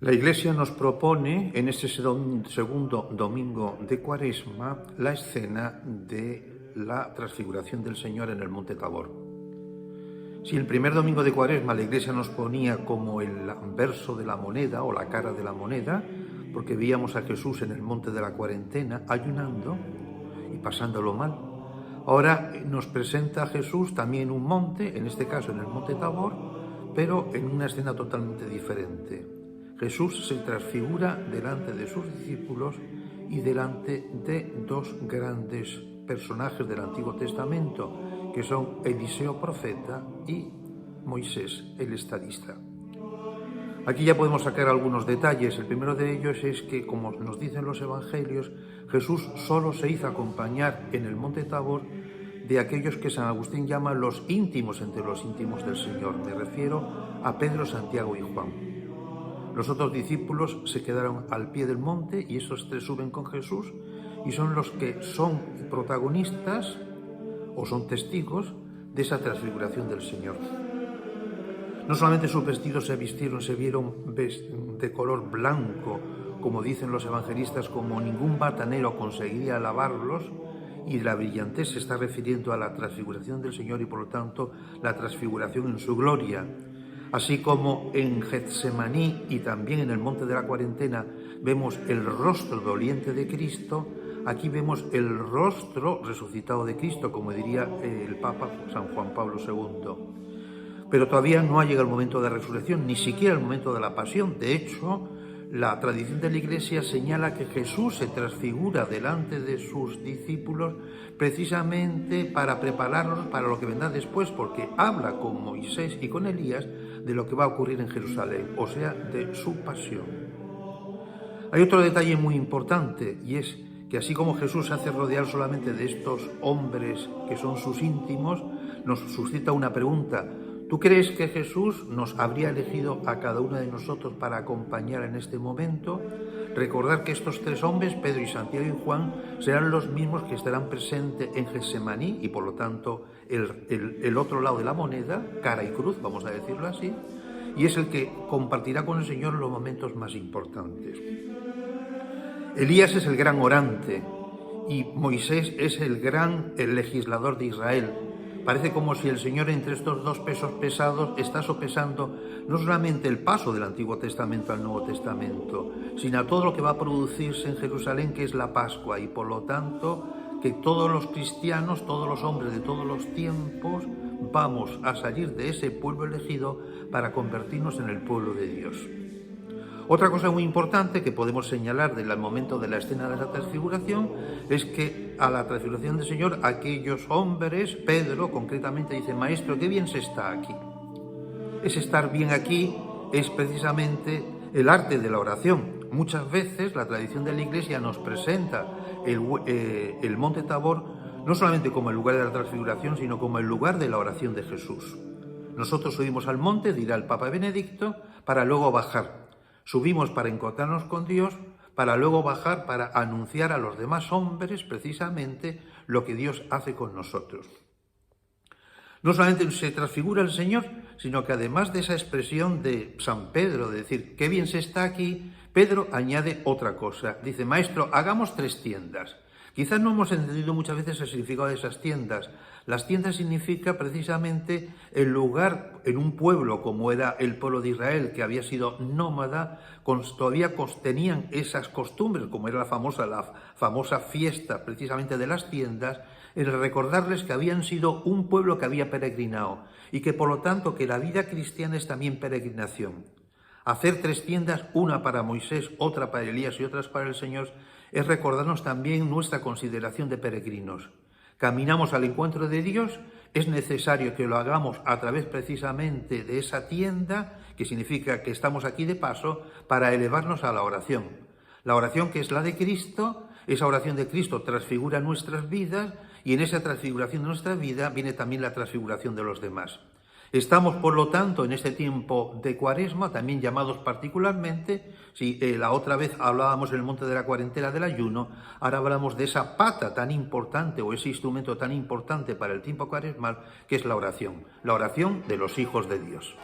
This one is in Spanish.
La Iglesia nos propone en este segundo domingo de Cuaresma la escena de la transfiguración del Señor en el Monte Tabor. Si el primer domingo de Cuaresma la Iglesia nos ponía como el verso de la moneda o la cara de la moneda, porque veíamos a Jesús en el monte de la cuarentena ayunando y pasándolo mal, ahora nos presenta a Jesús también en un monte, en este caso en el Monte Tabor, pero en una escena totalmente diferente. Jesús se transfigura delante de sus discípulos y delante de dos grandes personajes del Antiguo Testamento, que son Eliseo profeta y Moisés el estadista. Aquí ya podemos sacar algunos detalles. El primero de ellos es que, como nos dicen los evangelios, Jesús solo se hizo acompañar en el Monte Tabor de aquellos que San Agustín llama los íntimos entre los íntimos del Señor. Me refiero a Pedro, Santiago y Juan. Los otros discípulos se quedaron al pie del monte y esos tres suben con Jesús y son los que son protagonistas o son testigos de esa transfiguración del Señor. No solamente sus vestidos se vieron de color blanco, como dicen los evangelistas, como ningún batanero conseguiría lavarlos, y la brillantez se está refiriendo a la transfiguración del Señor y por lo tanto la transfiguración en su gloria. Así como en Getsemaní y también en el Monte de la Cuarentena vemos el rostro doliente de Cristo, aquí vemos el rostro resucitado de Cristo, como diría el Papa San Juan Pablo II. Pero todavía no ha llegado el momento de la resurrección, ni siquiera el momento de la pasión. De hecho, la tradición de la Iglesia señala que Jesús se transfigura delante de sus discípulos precisamente para prepararlos para lo que vendrá después, porque habla con Moisés y con Elías de lo que va a ocurrir en Jerusalén, o sea, de su pasión. Hay otro detalle muy importante, y es que así como Jesús se hace rodear solamente de estos hombres que son sus íntimos, nos suscita una pregunta. ¿Tú crees que Jesús nos habría elegido a cada uno de nosotros para acompañar en este momento? Recordar que estos tres hombres, Pedro y Santiago y Juan, serán los mismos que estarán presentes en Getsemaní y por lo tanto el otro lado de la moneda, cara y cruz, vamos a decirlo así, y es el que compartirá con el Señor los momentos más importantes. Elías es el gran orante y Moisés es el legislador de Israel. Parece como si el Señor entre estos dos pesos pesados está sopesando no solamente el paso del Antiguo Testamento al Nuevo Testamento, sino a todo lo que va a producirse en Jerusalén, que es la Pascua, y por lo tanto que todos los cristianos, todos los hombres de todos los tiempos, vamos a salir de ese pueblo elegido para convertirnos en el pueblo de Dios. Otra cosa muy importante que podemos señalar del momento de la escena de la transfiguración es que a la transfiguración del Señor aquellos hombres, Pedro concretamente dice: Maestro, qué bien se está aquí. Ese estar bien aquí es precisamente el arte de la oración. Muchas veces la tradición de la Iglesia nos presenta el Monte Tabor no solamente como el lugar de la transfiguración, sino como el lugar de la oración de Jesús. Nosotros subimos al monte, dirá el Papa Benedicto, para luego bajar. Subimos para encontrarnos con Dios, para luego bajar para anunciar a los demás hombres precisamente lo que Dios hace con nosotros. No solamente se transfigura el Señor, sino que además de esa expresión de San Pedro, de decir, qué bien se está aquí, Pedro añade otra cosa. Dice: Maestro, hagamos 3 tiendas. Quizás no hemos entendido muchas veces el significado de esas tiendas. Las tiendas significa precisamente el lugar en un pueblo como era el pueblo de Israel, que había sido nómada, todavía tenían esas costumbres, como era la famosa fiesta precisamente de las tiendas, el recordarles que habían sido un pueblo que había peregrinado y que por lo tanto que la vida cristiana es también peregrinación. Hacer 3 tiendas, una para Moisés, otra para Elías y otras para el Señor, es recordarnos también nuestra consideración de peregrinos. Caminamos al encuentro de Dios, es necesario que lo hagamos a través precisamente de esa tienda, que significa que estamos aquí de paso, para elevarnos a la oración. La oración que es la de Cristo, esa oración de Cristo transfigura nuestras vidas y en esa transfiguración de nuestra vida viene también la transfiguración de los demás. Estamos, por lo tanto, en este tiempo de Cuaresma, también llamados particularmente, si la otra vez hablábamos en el Monte de la Cuarentena del ayuno, ahora hablamos de esa pata tan importante o ese instrumento tan importante para el tiempo cuaresmal, que es la oración de los hijos de Dios.